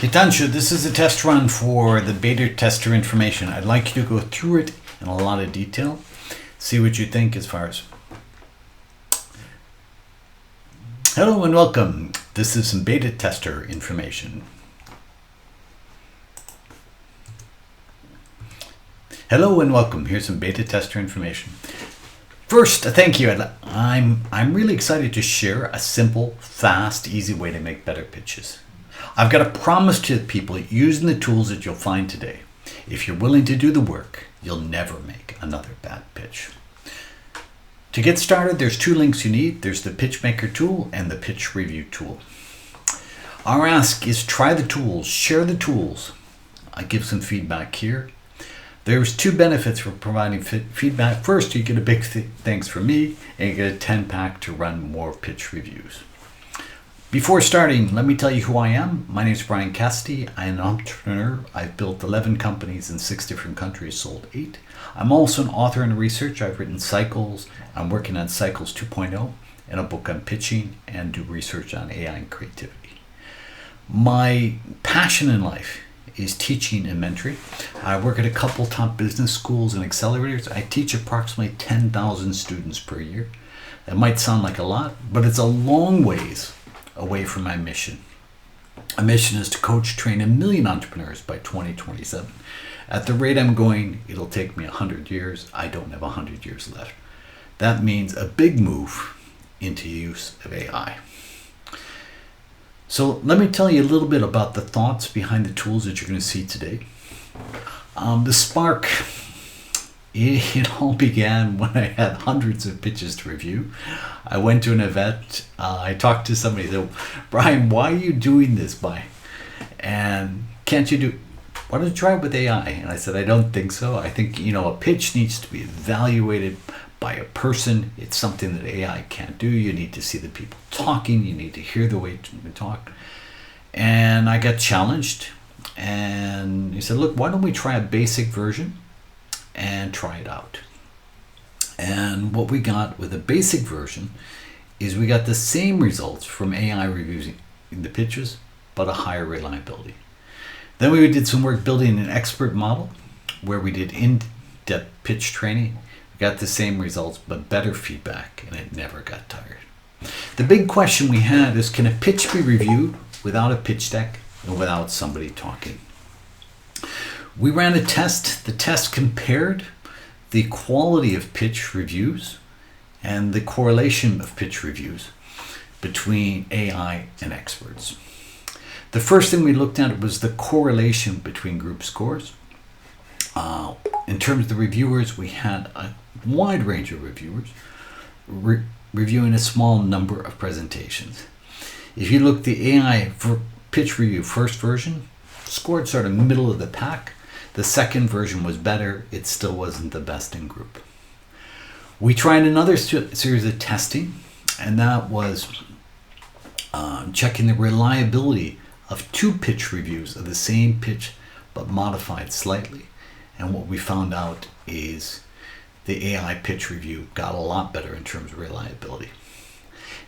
Hitanshu, this is a test run for the beta tester information. I'd like you to go through it in a lot of detail, see what you think as far as... Hello and welcome. This is some beta tester information. Hello and welcome. Here's some beta tester information. First, thank you. I'm really excited to share a simple, fast, easy way to make better pitches. I've got a promise to the people using the tools that you'll find today. If you're willing to do the work, you'll never make another bad pitch. To get started, there's two links you need. There's the Pitch Maker tool and the Pitch Review tool. Our ask is try the tools, share the tools. I give some feedback here. There's two benefits for providing feedback. First, you get a big thanks from me, and you get a 10-pack to run more pitch reviews. Before starting, let me tell you who I am. My name is Bryan Cassady. I'm an entrepreneur. I've built 11 companies in 6 different countries, sold 8. I'm also an author and a researcher. I've written Cycles. I'm working on Cycles 2.0 and a book on pitching and do research on AI and creativity. My passion in life is teaching and mentoring. I work at a couple top business schools and accelerators. I teach approximately 10,000 students per year. That might sound like a lot, but it's a long ways away from my mission. My mission is to coach, train 1 million entrepreneurs by 2027. At the rate I'm going, it'll take me 100 years. I don't have 100 years left. That means a big move into use of AI. So let me tell you a little bit about the thoughts behind the tools that you're going to see today. The spark, it all began when I had hundreds of pitches to review. I went to an event, I talked to somebody, said, Bryan, why are you doing this and can't you do, why don't you try it with AI? And I said, I don't think so. I think, a pitch needs to be evaluated by a person. It's something that AI can't do. You need to see the people talking. You need to hear the way they talk. And I got challenged. And he said, look, why don't we try a basic version and try it out? And what we got with a basic version is we got the same results from AI reviews in the pitches, but a higher reliability. Then we did some work building an expert model where we did in-depth pitch training. We got the same results, but better feedback, and it never got tired. The big question we had is, can a pitch be reviewed without a pitch deck and without somebody talking? We ran a test. The test compared the quality of pitch reviews and the correlation of pitch reviews between AI and experts. The first thing we looked at was the correlation between group scores. In terms of the reviewers, we had a wide range of reviewers reviewing a small number of presentations. If you look at the AI for pitch review first version, scored sort of middle of the pack. The second version was better. It still wasn't the best in group. We tried another series of testing, and that was checking the reliability of 2 pitch reviews of the same pitch but modified slightly. And what we found out is the AI pitch review got a lot better in terms of reliability.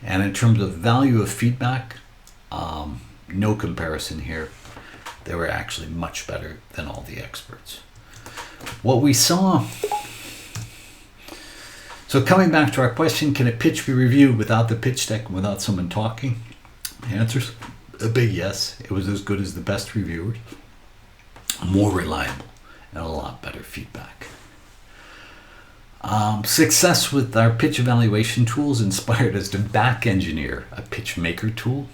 And in terms of value of feedback, no comparison here. They were actually much better than all the experts. What we saw, so coming back to our question, can a pitch be reviewed without the pitch deck and without someone talking? The answer's a big yes. It was as good as the best reviewers, more reliable, and a lot better feedback. Success with our pitch evaluation tools inspired us to back engineer a pitch maker tool.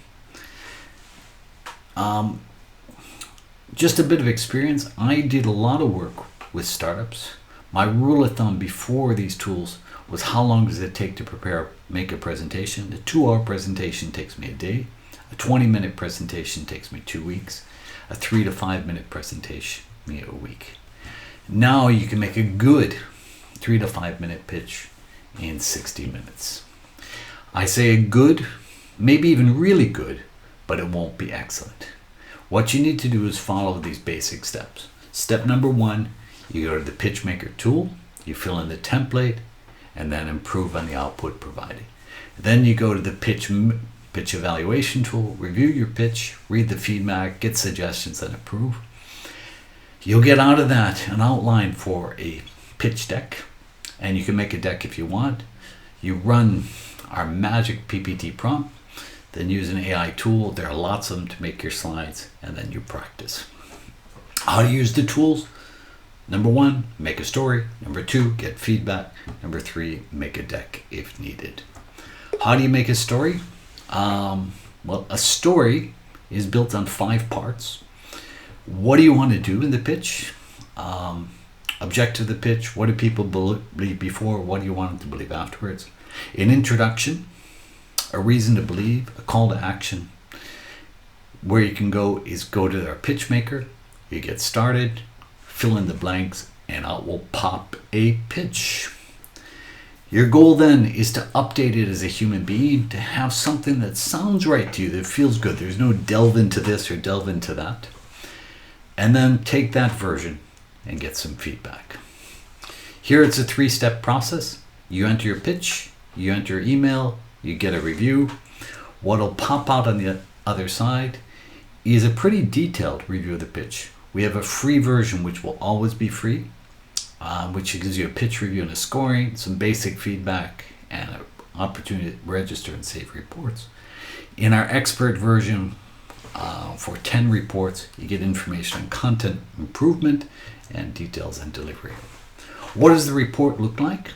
Just a bit of experience. I did a lot of work with startups. My rule of thumb before these tools was how long does it take to make a presentation. A 2-hour presentation takes me a day. A 20-minute presentation takes me 2 weeks. A 3 to 5 minute presentation me a week. Now you can make a good 3 to 5 minute pitch in 60 minutes. I say a good, maybe even really good, but it won't be excellent. What you need to do is follow these basic steps. Step number 1, you go to the Pitch Maker tool, you fill in the template, and then improve on the output provided. Then you go to the Pitch pitch evaluation tool, review your pitch, read the feedback, get suggestions, and approve. You'll get out of that an outline for a pitch deck, and you can make a deck if you want. You run our magic PPT prompt, then use an AI tool. There are lots of them to make your slides, and then you practice. How to use the tools? Number 1, make a story. Number 2, get feedback. Number 3, make a deck if needed. How do you make a story? Well, a story is built on 5 parts. What do you want to do in the pitch? Objective of the pitch. What do people believe before? What do you want them to believe afterwards? An introduction, a reason to believe, a call to action. Where you can go is go to our pitch maker. You get started, fill in the blanks, and out will pop a pitch. Your goal then is to update it as a human being, to have something that sounds right to you, that feels good. There's no delve into this or delve into that. And then take that version and get some feedback. Here it's a 3-step process. You enter your pitch, you enter your email, you get a review. What'll pop out on the other side is a pretty detailed review of the pitch. We have a free version which will always be free, which gives you a pitch review and a scoring, some basic feedback, and an opportunity to register and save reports. In our expert version, for 10 reports, you get information on content improvement and details and delivery. What does the report look like?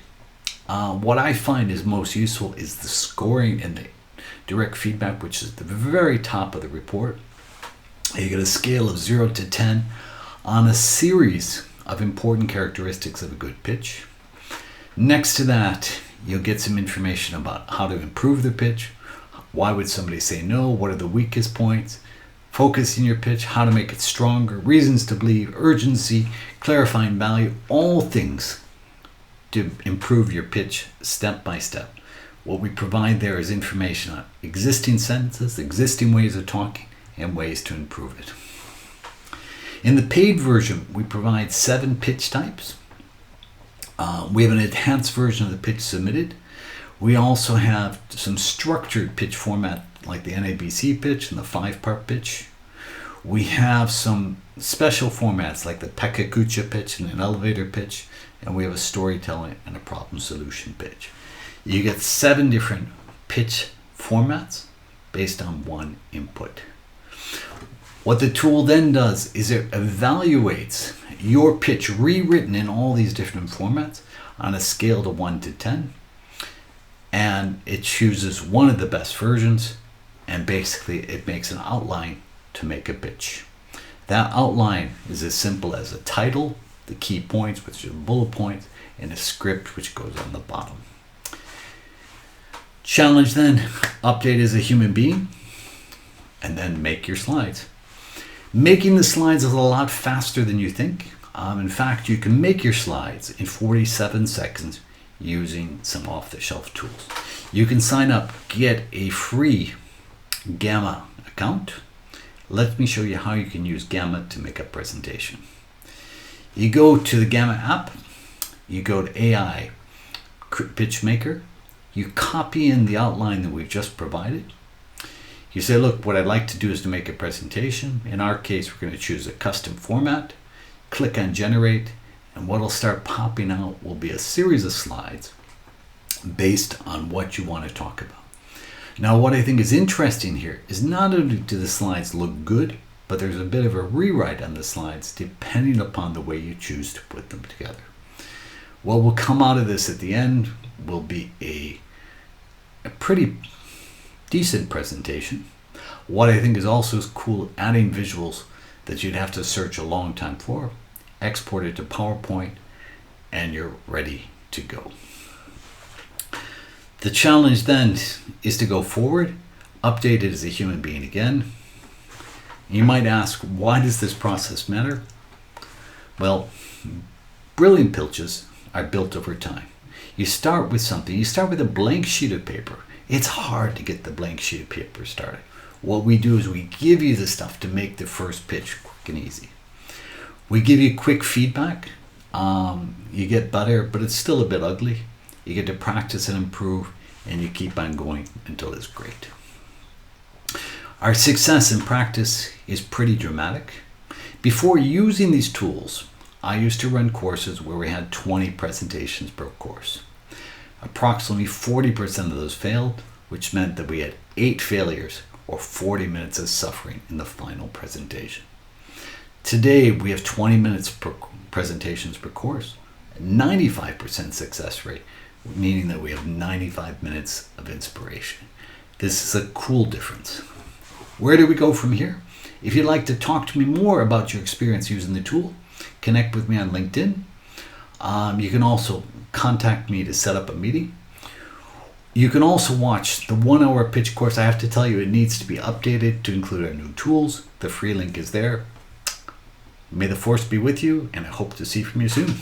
What I find is most useful is the scoring and the direct feedback, which is at the very top of the report. You get a scale of 0 to 10 on a series of important characteristics of a good pitch. Next to that, you'll get some information about how to improve the pitch. Why would somebody say no? What are the weakest points? Focus in your pitch, how to make it stronger, reasons to believe, urgency, clarifying value, all things to improve your pitch step by step. What we provide there is information on existing sentences, existing ways of talking, and ways to improve it. In the paid version, we provide 7 pitch types. We have an enhanced version of the pitch submitted. We also have some structured pitch format like the NABC pitch and the 5-part pitch. We have some special formats like the Pekakucha pitch and an elevator pitch, and we have a storytelling and a problem solution pitch. You get 7 different pitch formats based on 1 input. What the tool then does is it evaluates your pitch rewritten in all these different formats on a scale to 1 to 10, and it chooses one of the best versions, and basically it makes an outline to make a pitch. That outline is as simple as a title, the key points, which are bullet points, and a script which goes on the bottom. Challenge then, update as a human being, and then make your slides. Making the slides is a lot faster than you think. In fact, you can make your slides in 47 seconds using some off-the-shelf tools. You can sign up, get a free Gamma account. Let me show you how you can use Gamma to make a presentation. You go to the Gamma app, you go to AI Pitch Maker, you copy in the outline that we've just provided. You say, look, what I'd like to do is to make a presentation. In our case, we're going to choose a custom format, click on generate, and what will start popping out will be a series of slides based on what you want to talk about. Now, what I think is interesting here is not only do the slides look good, but there's a bit of a rewrite on the slides depending upon the way you choose to put them together. What will come out of this at the end will be a pretty decent presentation. What I think is also cool, adding visuals that you'd have to search a long time for, export it to PowerPoint, and you're ready to go. The challenge then is to go forward, update it as a human being again. You might ask, why does this process matter? Well, brilliant pitches are built over time. You start with something, you start with a blank sheet of paper. It's hard to get the blank sheet of paper started. What we do is we give you the stuff to make the first pitch quick and easy. We give you quick feedback. You get better, but it's still a bit ugly. You get to practice and improve, and you keep on going until it's great. Our success in practice is pretty dramatic. Before using these tools, I used to run courses where we had 20 presentations per course. Approximately 40% of those failed, which meant that we had 8 failures or 40 minutes of suffering in the final presentation. Today, we have 20 minutes per presentations per course, 95% success rate, meaning that we have 95 minutes of inspiration. This is a cool difference. Where do we go from here? If you'd like to talk to me more about your experience using the tool, connect with me on LinkedIn. You can also contact me to set up a meeting. You can also watch the 1-hour pitch course. I have to tell you, it needs to be updated to include our new tools. The free link is there. May the force be with you, and I hope to see from you soon.